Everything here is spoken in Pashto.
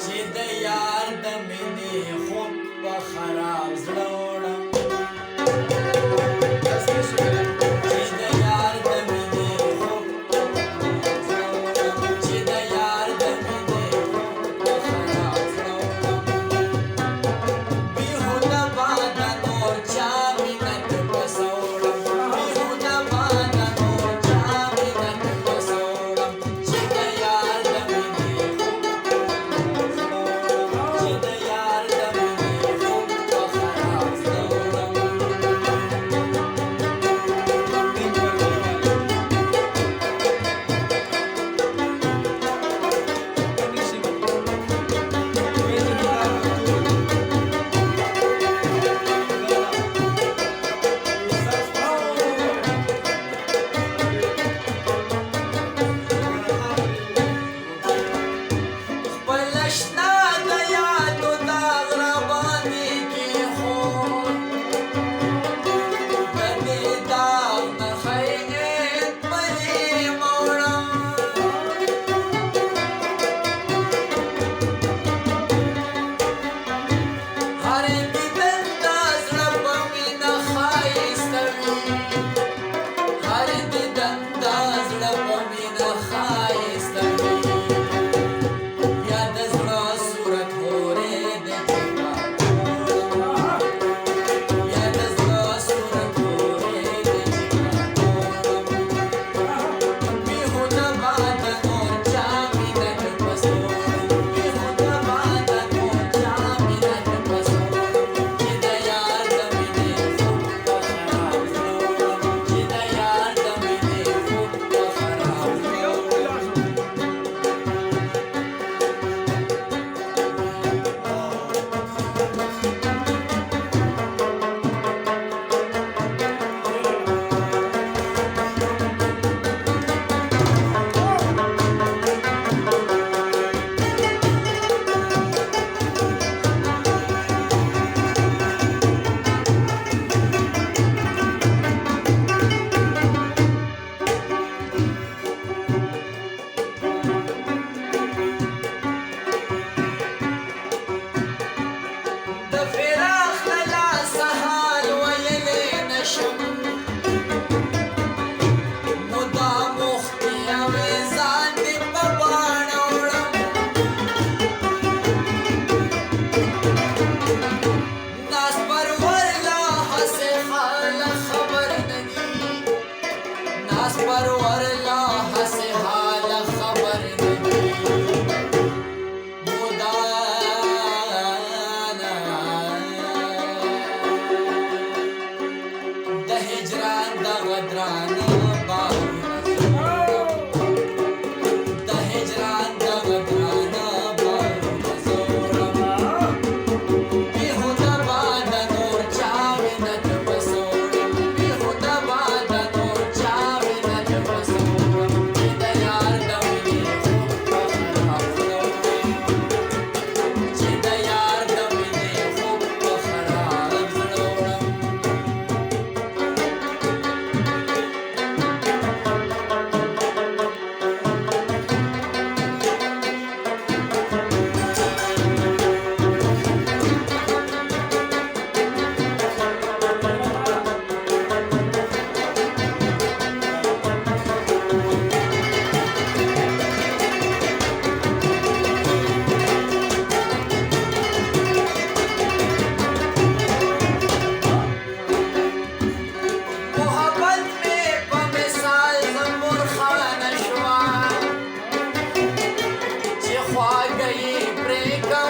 چې د یار د مینې خوب په خراب زړه وړم چې د یار د مینې خوب په خراب زړه وړم چې د یار د مینې خوب په خراب زړه وړم بېهوده باندې نور چا منت بس وړم بېهوده باندې نور چا منت بس وړم چې د یار د مینې خوب چې د یار د مینې خوب په خراب زړه وړم خپل اشنا د یادو داغ راباندې کېښود د دې داغ نښی عید پرې مه وړم هر دیدن دا زړه په مینه ښایسته وي هر دیدن دا زړه په مینه ښایسته وي بیا د زړه صورت هورې د جګړه بیا د زړه صورت هورې د جګړه بېهوده باندې نور چا منت بس وړم بېهوده باندې نور چا منت بس وړم چې د یار د مینې خوب په خراب زړه وړم چې د یار د مینې خوب په خراب زړه وړم د فراق له لاسه حال ویلی نشم مدام اوښتې اوې ځان دې په باڼه وړم ناز پرور لا هسې حاله خبر نه دي ناز پرور لا هسې حاله خبر نه دي د هجران دغه درانه بارونه د هجران دغه درانه بارونه زه وړم بېهوده باندې نور چا منت بس وړم بېهوده باندې نور چا منت بس وړم چې د یار د مینې خوب په خراب زړه وړم چې د یار د مینې خوب په خراب زړه وړم محبت مې په مثال زمور خانه شوه چې خواږه یې پرېږدم